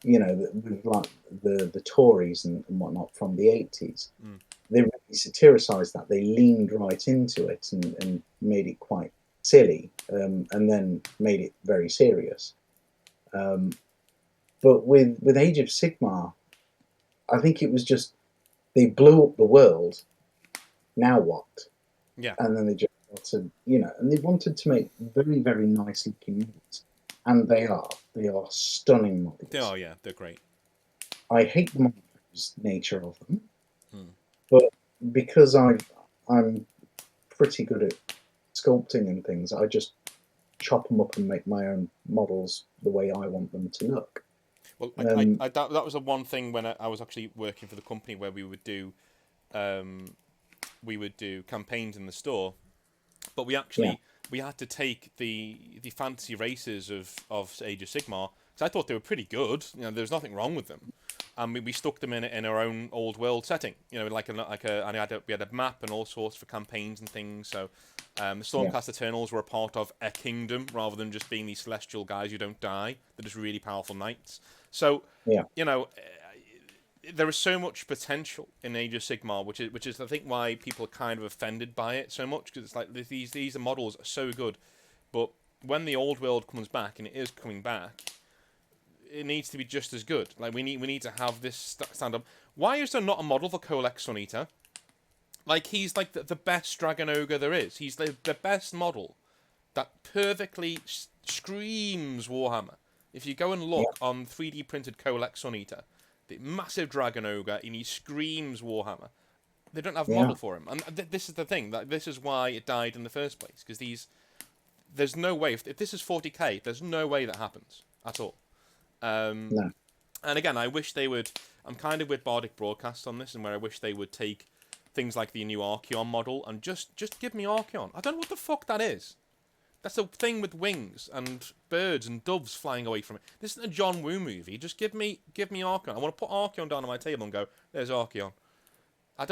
With like the Tories and whatnot from the 80s. mm, They really satirised that. They leaned right into it and made it quite silly, and then made it very serious. Um, but with Age of Sigmar, I think it was just they blew up the world. Now what? yeah. And then they just wanted, and they wanted to make very very nice looking models, and they are stunning models. Oh yeah, they're great. I hate the monstrous nature of them, Mm. but because I'm pretty good at sculpting and things, I just chop them up and make my own models the way I want them to look. Well, Um, that was the one thing when I was actually working for the company where um, we would do campaigns in the store, but yeah, we had to take the fantasy races of Age of Sigmar because I thought they were pretty good. There's nothing wrong with them, and we stuck them in our own old world setting. And we had a map and all sorts for campaigns and things. So the yeah, Stormcast Eternals were a part of a kingdom rather than just being these celestial guys who don't die. They're just really powerful knights. So yeah, you know there is so much potential in Age of Sigmar, which is I think why people are kind of offended by it so much because it's like these models are so good, but when the old world comes back and it is coming back, it needs to be just as good. Like we need to have this stand up. Why is there not a model for Kolek Sonita? Like he's like the best dragon ogre there is. He's the best model that perfectly screams Warhammer. If you go and Yeah, look on 3D printed Kolek Sonita, the massive dragon ogre, and he screams Warhammer. They don't have a yeah, model for him, and this is the thing. That this is why it died in the first place. Because there's no way if this is 40k, there's no way that happens at all. no, And again, I wish they would. I'm kind of with Bardic Broadcast on this, and where I wish they would take things like the new Archeon model and just give me Archeon. I don't know what the fuck that is. That's a thing with wings and birds and doves flying away from it. This isn't a John Woo movie. Just give me Archeon. I want to put Archeon down on my table and go, there's Archeon.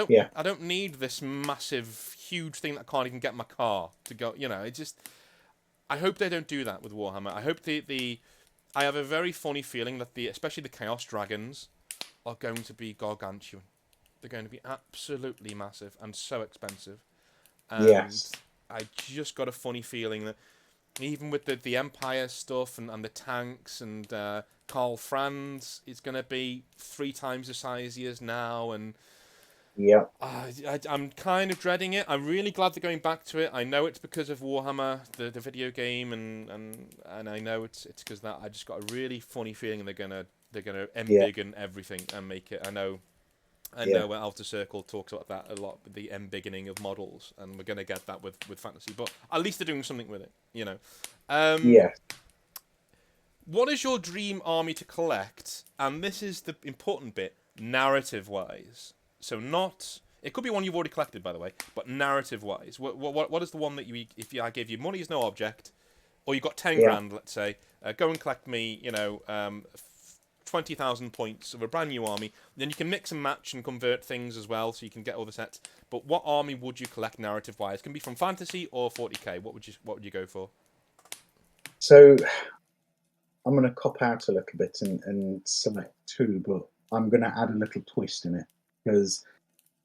yeah, I don't need this massive, huge thing that I can't even get in my car to go. You know, it just. I hope they don't do that with Warhammer. I hope I have a very funny feeling that especially the Chaos Dragons, are going to be gargantuan. They're going to be absolutely massive and so expensive. And yes, I just got a funny feeling that even with the Empire stuff and the tanks and Karl Franz is going to be 3 times the size he is now, and yeah, I'm kind of dreading it. I'm really glad they're going back to it. I know it's because of Warhammer, the video game, and I know it's because that. I just got a really funny feeling they're gonna yeah, embiggen everything and make it. I yeah, know Outer Circle talks about that a lot, the embiggening of models, and we're gonna get that with fantasy. But at least they're doing something with it, you know. Um, yeah. what is your dream army to collect? And this is the important bit, narrative-wise. So not. It could be one you've already collected, by the way, but narrative-wise, what is the one that if I gave you money is no object, or you got 10 Yeah. grand, let's say, go and collect me, 20,000 points of a brand new army. Then you can mix and match and convert things as well, so you can get all the sets. But what army would you collect narrative-wise? It can be from fantasy or 40k. What would you go for? So I'm going to cop out a little bit and select two, but I'm going to add a little twist in it because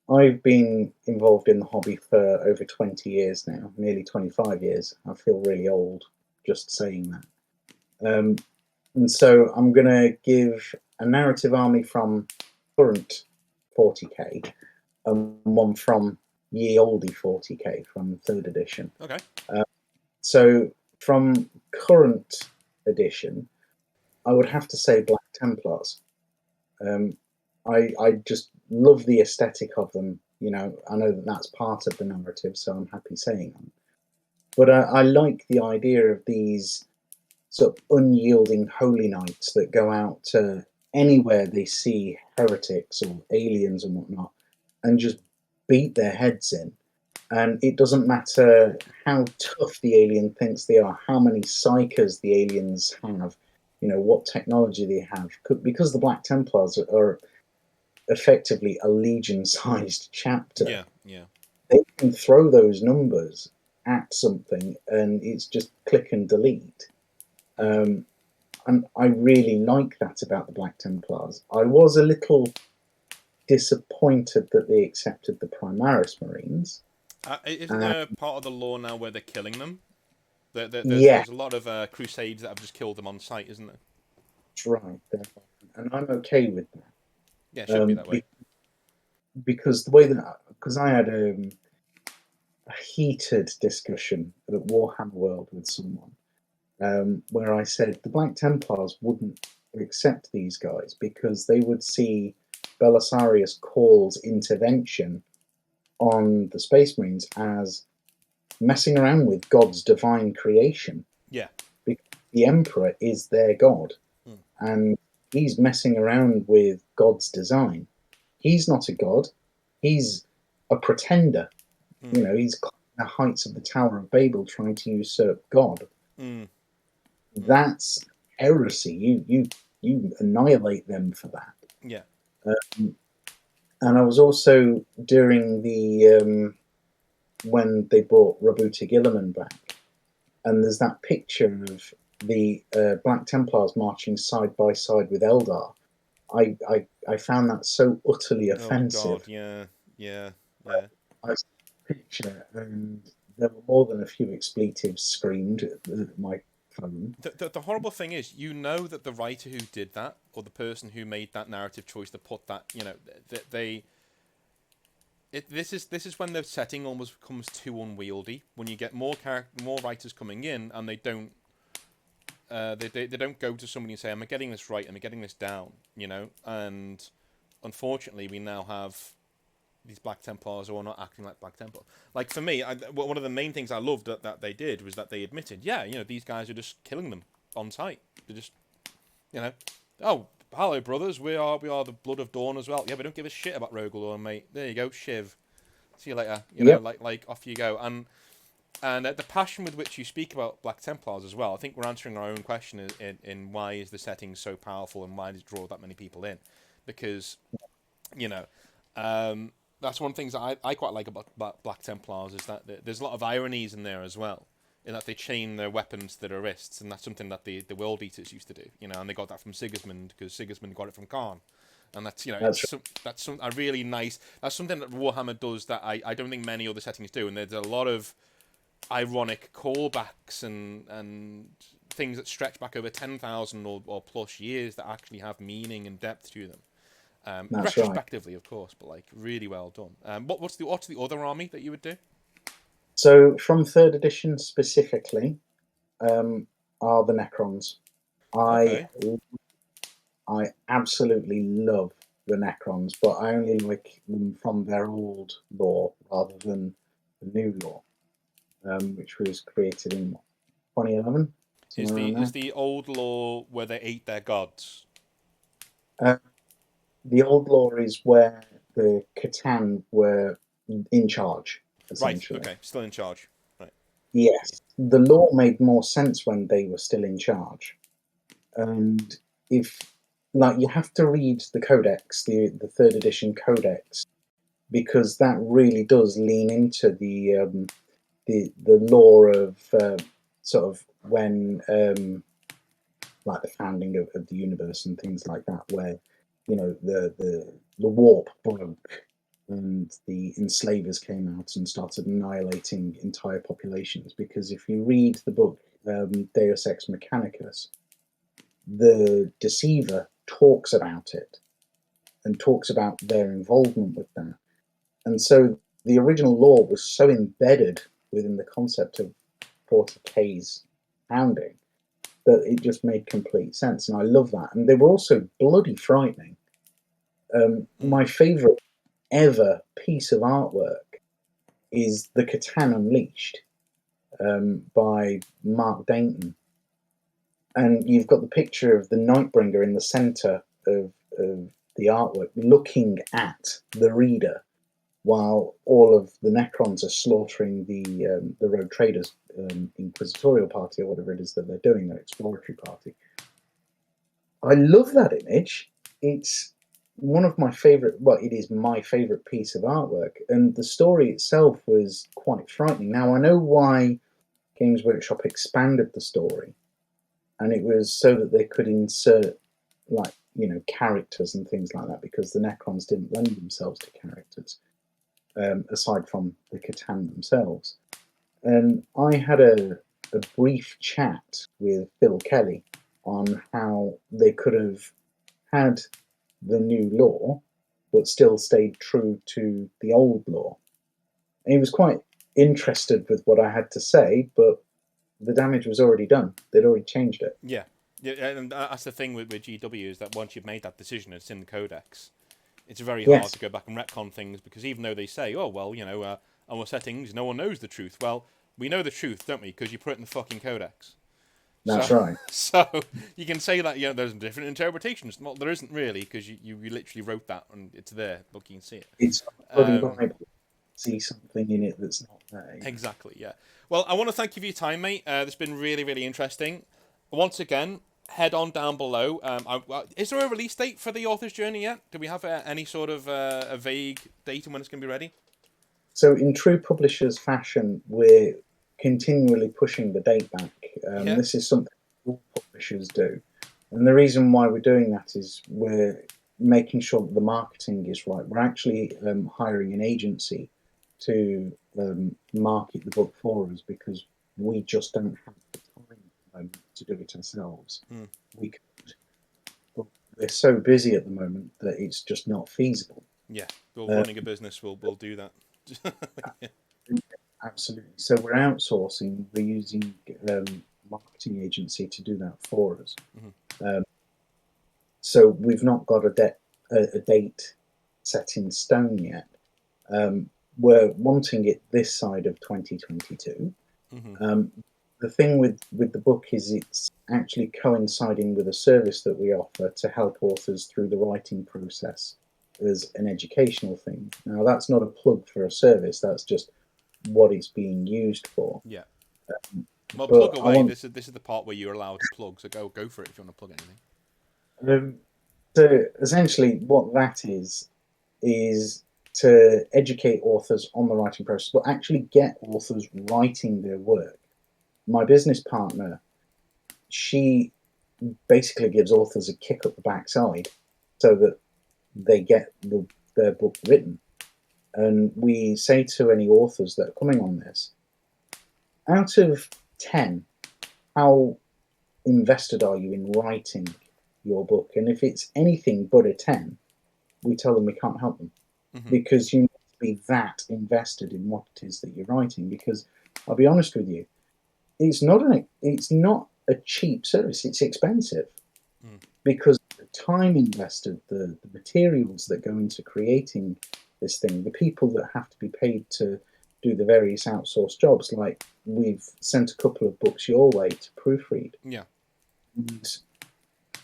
I've been involved in the hobby for over 20 years now, nearly 25 years. I feel really old just saying that. And so I'm going to give a narrative army from current 40k and one from ye olde 40k from third edition. Okay. So from current edition, I would have to say Black Templars. Um, I just love the aesthetic of them. You know, I know that that's part of the narrative, so I'm happy saying them. But I like the idea of these sort of unyielding holy knights that go out to anywhere they see heretics or aliens and whatnot and just beat their heads in. And it doesn't matter how tough the alien thinks they are, how many psychers the aliens have, what technology they have. Because the Black Templars are effectively a legion-sized chapter, Yeah. Yeah. they can throw those numbers at something and it's just click and delete. And I really like that about the Black Templars. I was a little disappointed that they accepted the Primaris Marines. Isn't there part of the law now where they're killing them? Yeah, There's a lot of crusades that have just killed them on sight, isn't there? that's right. And I'm okay with Yeah, it that. should be that way. Because the way because I had a heated discussion at Warhammer World with someone where I said the Black Templars wouldn't accept these guys because they would see Belisarius Caul's intervention on the Space Marines as messing around with God's divine creation. Yeah. Because the Emperor is their God, and he's messing around with God's design. He's not a god; he's a pretender. He's climbing the heights of the Tower of Babel trying to usurp God. That's heresy. You annihilate them for that. Yeah. And I was also during the when they brought Rabuta Gilliman back, and there's that picture of the Black Templars marching side by side with Eldar. I found that so utterly Oh offensive. God. Yeah. Yeah. Yeah. I saw the picture and there were more than a few expletives screamed. My phone. The horrible thing is, you know that the writer who did that, or the person who made that narrative choice to put that, this is when the setting almost becomes too unwieldy. When you get more writers coming in, and they don't they don't go to somebody and say, "Am I getting this right? Am I getting this down?" And unfortunately, we now have these Black Templars who are not acting like Black Templars. Like for me, one of the main things I loved that they did was that they admitted, these guys are just killing them on sight. They're just, oh, hello brothers, we are the Blood of Dawn as well. Yeah, we don't give a shit about Rogalore, mate. There you go, Shiv. See you later. Like off you go. And the passion with which you speak about Black Templars as well, I think we're answering our own question in why is the setting so powerful and why does it draw that many people in? Because, that's one of the things that I quite like about Black Templars is that there's a lot of ironies in there as well, in that they chain their weapons to their wrists, and that's something that the World Eaters used to do, and they got that from Sigismund because Sigismund got it from Kharn, and that's that's a really nice. That's something that Warhammer does that I don't think many other settings do, and there's a lot of ironic callbacks and things that stretch back over 10,000 or plus years that actually have meaning and depth to them. Retrospectively, of course, but like really well done. What's the other army that you would do? So from 3rd edition specifically, are the Necrons. I absolutely love the Necrons, but I only like them from their old lore rather than the new lore, which was created in 2011. Is the old lore where they ate their gods? The old lore is where the Catan were in charge, essentially. Right, okay, still in charge. Right. Yes. The lore made more sense when they were still in charge. And you have to read the Codex, the 3rd edition Codex, because that really does lean into the lore of sort of when like the founding of the universe and things like that, where the warp broke and the enslavers came out and started annihilating entire populations. Because if you read the book Deus Ex Mechanicus, the Deceiver talks about it and talks about their involvement with that. And so the original lore was so embedded within the concept of 40K's founding that it just made complete sense. And I love that. And they were also bloody frightening. My favourite ever piece of artwork is The Catan Unleashed by Mark Dainton. And you've got the picture of the Nightbringer in the centre of the artwork looking at the reader while all of the Necrons are slaughtering the Rogue Traders Inquisitorial party or whatever it is that they're doing, their exploratory party. I love that image. It's one of my favourite, well, it is my favourite piece of artwork, and the story itself was quite frightening. Now, I know why Games Workshop expanded the story, and it was so that they could insert, characters and things like that, because the Necrons didn't lend themselves to characters, aside from the Catan themselves. And I had a brief chat with Phil Kelly on how they could have had the new lore, but still stayed true to the old lore. And he was quite interested with what I had to say, but the damage was already done. They'd already changed it. Yeah, and that's the thing with GW is that once you've made that decision, it's in the Codex. It's very hard to go back and retcon things because even though they say, oh, well, our settings, no one knows the truth. Well, we know the truth, don't we? Because you put it in the fucking Codex. That's right. So you can say that, there's different interpretations. Well, there isn't really because you literally wrote that and it's there. Look, you can see it. It's bloody Bible. See something in it that's not there. Exactly, yeah. Well, I want to thank you for your time, mate. It's been really, really interesting. Once again, head on down below. Is there a release date for the Author's Journey yet? Do we have any sort of a vague date on when it's going to be ready? So in true publishers fashion, we're continually pushing the date back. This is something all publishers do. And the reason why we're doing that is we're making sure that the marketing is right. We're actually hiring an agency to market the book for us because we just don't have the time to do it ourselves. Mm. We could, but we're so busy at the moment that it's just not feasible. Yeah, well, running a business will do that. Yeah. Absolutely. So we're outsourcing. We're using marketing agency to do that for us. So we've not got a date set in stone yet. We're wanting it this side of 2022. The thing with the book is it's actually coinciding with a service that we offer to help authors through the writing process as an educational thing. Now, that's not a plug for a service. That's just what it's being used for. Yeah. Well, But plug I away. want This is the part where you're allowed to plug. So go for it if you want to plug anything. so essentially what that is to educate authors on the writing process, but actually get authors writing their work. My business partner, she basically gives authors a kick up the backside so that they get their book written. And we say to any authors that are coming on this, out of 10, how invested are you in writing your book? And if it's anything but a 10, we tell them we can't help them because you need to be that invested in what it is that you're writing. Because I'll be honest with you, it's not a cheap service. It's expensive because the time invested, the materials that go into creating this thing, the people that have to be paid to do the various outsourced jobs. Like we've sent a couple of books your way to proofread. Yeah. And,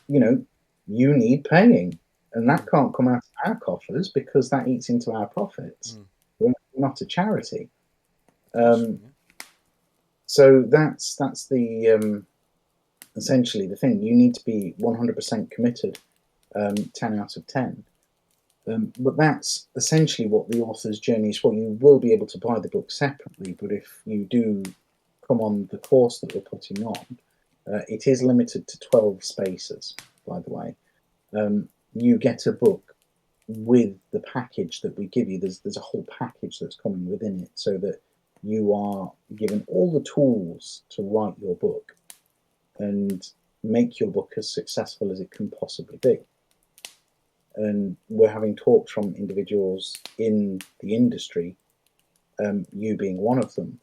you need paying, and that can't come out of our coffers because that eats into our profits. We're not a charity. So that's the essentially the thing. You need to be 100% committed, 10 out of 10. But that's essentially what the author's journey is for. You will be able to buy the book separately, but if you do come on the course that we're putting on, it is limited to 12 spaces, by the way. You get a book with the package that we give you. There's a whole package that's coming within it so that you are given all the tools to write your book and make your book as successful as it can possibly be. And we're having talks from individuals in the industry, you being one of them,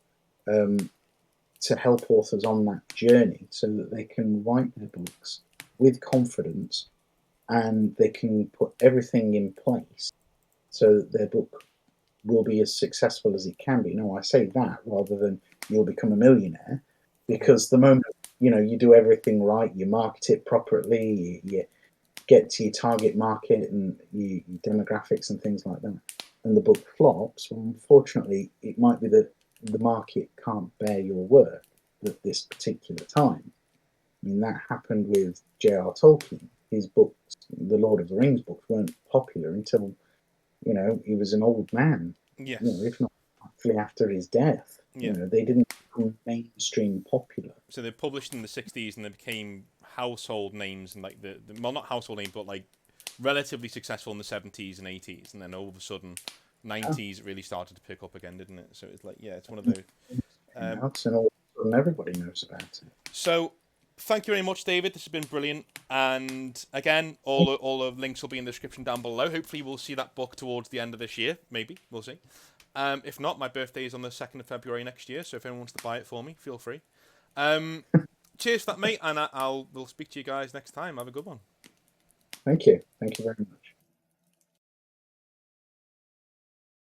to help authors on that journey so that they can write their books with confidence and they can put everything in place so that their book will be as successful as it can be. No, I say that rather than you'll become a millionaire, because the moment you do everything right, you market it properly, you get to your target market and your demographics and things like that, and the book flops, well, unfortunately, it might be that the market can't bear your work at this particular time. I mean, that happened with J.R. Tolkien. His books, the Lord of the Rings books, weren't popular until, he was an old man. Yes. If not actually after his death. Yeah. They didn't become mainstream popular. So they published in the 60s and they became household names and like the well, not household names, but like relatively successful in the 70s and 80s, and then all of a sudden 90s really started to pick up again, didn't it? So it's like, yeah, it's one of those. And all of a sudden everybody knows about it. So thank you very much, David. This has been brilliant. And again, all the links will be in the description down below. Hopefully we'll see that book towards the end of this year. Maybe. We'll see. If not, my birthday is on the 2nd of February next year, so if anyone wants to buy it for me, feel free. Cheers for that, mate, and we'll speak to you guys next time. Have a good one. Thank you. Thank you very much.